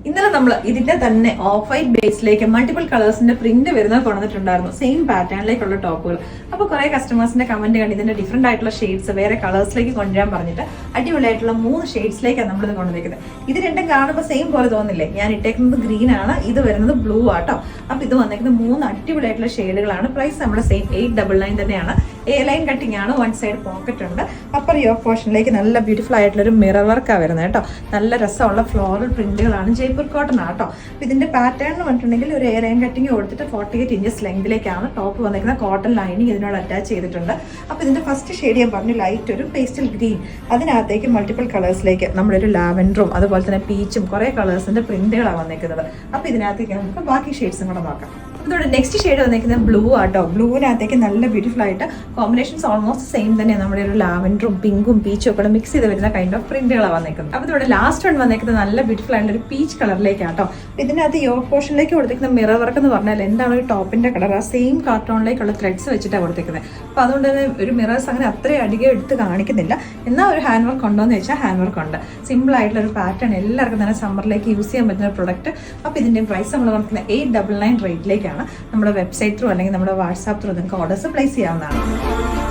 ഇന്നലെ നമ്മൾ ഇതിന്റെ തന്നെ ഓഫ് വൈറ്റ് ബേസിലേക്ക് മൾട്ടിപ്പിൾ കളേഴ്സിന്റെ പ്രിന്റ് വരുന്നത് കൊണ്ടുവന്നിട്ടുണ്ടായിരുന്നു, സെയിം പാറ്റേണിലേക്കുള്ള ടോപ്പുകൾ. അപ്പോൾ കുറെ കസ്റ്റമേഴ്സിന്റെ കമന്റ് കണ്ട് ഇതിന്റെ ഡിഫറെന്റ് ആയിട്ടുള്ള ഷെയ്ഡ്സ് വേറെ കളേഴ്സിലേക്ക് കൊണ്ടുവരാൻ പറഞ്ഞിട്ട് അടിപൊളിയായിട്ടുള്ള 3 ഷെയ്ഡ്സിലേക്കാണ് നമ്മളിത് കൊണ്ടുവന്നിരിക്കുന്നത്. ഇത് രണ്ടും കാണുമ്പോൾ സെയിം പോലെ തോന്നില്ലേ? ഞാൻ ഇട്ടേക്കുന്നത് ഗ്രീൻ ആണ്, ഇത് വരുന്നത് ബ്ലൂ ആട്ടോ. അപ്പൊ ഇത് വന്നിരിക്കുന്നത് 3 അടിപൊളിയായിട്ടുള്ള ഷെയ്ഡുകളാണ്. പ്രൈസ് നമ്മുടെ സെയിം 899 തന്നെയാണ്. എ ലൈൻ കട്ടിംഗ് ആണ്, 1 സൈഡ് പോക്കറ്റ് ഉണ്ട്. അപ്പർ യോക്ക് പോർഷനിലേക്ക് നല്ല ബ്യൂട്ടിഫുൾ ആയിട്ടുള്ള ഒരു മിറർ വർക്കാണ് വരുന്നത് കേട്ടോ. നല്ല രസമുള്ള ഫ്ലോറൽ പ്രിന്റുകളാണ്, ജയ്പൂർ കോട്ടൺ ആട്ടോ. ഇതിന്റെ പാറ്റേൺ എന്ന് പറഞ്ഞിട്ടുണ്ടെങ്കിൽ ഒരു എ ലൈൻ കട്ടിങ് കൊടുത്തിട്ട് 48 ഇഞ്ചസ് ലെങ്തിലേക്കാണ് ടോപ്പ് വന്നിരിക്കുന്നത്. കോട്ടൺ ലൈനിങ് ഇതിനോട് അറ്റാച്ച് ചെയ്തിട്ടുണ്ട്. അപ്പൊ ഇതിന്റെ ഫസ്റ്റ് ഷെയ്ഡ് ഞാൻ പറഞ്ഞു ലൈറ്റ് ഒരു പേസ്റ്റൽ ഗ്രീൻ, അതിനകത്തേക്ക് മൾട്ടിപ്പിൾ കളേഴ്സിലേക്ക് നമ്മളൊരു ലാവൻഡറും അതുപോലെ തന്നെ പീച്ചും കുറെ കളേഴ്സിന്റെ പ്രിന്റുകളാണ് വന്നിരിക്കുന്നത്. അപ്പൊ ഇതിനകത്തേക്ക് നമുക്ക് ബാക്കി ഷെയ്ഡ്സും കൂടെ നോക്കാം. അതോടെ നെക്സ്റ്റ് ഷെയ്ഡ് വന്നിരിക്കുന്നത് ബ്ലൂ ആട്ടോ. ബ്ലൂവിനകത്തേക്ക് നല്ല ബ്യൂട്ടിഫുൾ ആയിട്ട് കോമ്പിനേഷൻസ് ഓൾമോസ്റ്റ് സെയിം തന്നെ, നമ്മുടെ ഒരു ലാവൻഡറും പിങ്കും പീച്ചും ഒക്കെ മിക്സ് ചെയ്ത് വരുന്ന കൈൻഡ് ഓഫ് പ്രിന്റുകളാണ് വന്നിരിക്കുന്നത്. അപ്പോൾ ഇതോടെ ലാസ്റ്റ് വൺ വന്നിരിക്കുന്നത് നല്ല ബ്യൂട്ടിഫുൾ ആയിട്ടുള്ള ഒരു പീച്ച് കളറിലേക്കാട്ടോ. ഇതിനകത്ത് യോക്ക് പോർഷനിലേക്ക് കൊടുത്തിരിക്കുന്ന മിറർ വർക്ക് എന്ന് പറഞ്ഞാൽ എന്താണ് ഒരു ടോപ്പിന്റെ കളർ, ആ സെയിം കാർട്ടോണിലേക്കുള്ള ത്രെഡ്സ് വെച്ചിട്ടാണ് കൊടുത്തിരിക്കുന്നത്. അപ്പോൾ അതുകൊണ്ട് തന്നെ ഒരു മിറേഴ്സ് അങ്ങനെ അത്രയും അധികം എടുത്ത് കാണിക്കുന്നില്ല. എന്നാൽ ഒരു ഹാൻഡ് വർക്ക് ഉണ്ടോ എന്ന് വെച്ചാൽ ഹാൻഡ് വർക്ക് ഉണ്ട്. സിമ്പിൾ ആയിട്ടുള്ള ഒരു പാറ്റേൺ, എല്ലാവർക്കും തന്നെ സമ്മറിലേക്ക് യൂസ് ചെയ്യാൻ പറ്റുന്ന ഒരു പ്രൊഡക്റ്റ്. അപ്പോൾ ഇതിന്റെ പ്രൈസ് നമ്മൾ കൊടുക്കുന്നത് 899 റേറ്റിലേക്കാണ്. നമ്മുടെ വെബ്സൈറ്റ് ത്രൂ അല്ലെങ്കിൽ നമ്മുടെ വാട്സാപ്പ് ത്രൂ നിങ്ങൾക്ക് ഓർഡേഴ്സ് പ്ലേസ് ചെയ്യാവുന്നതാണ്.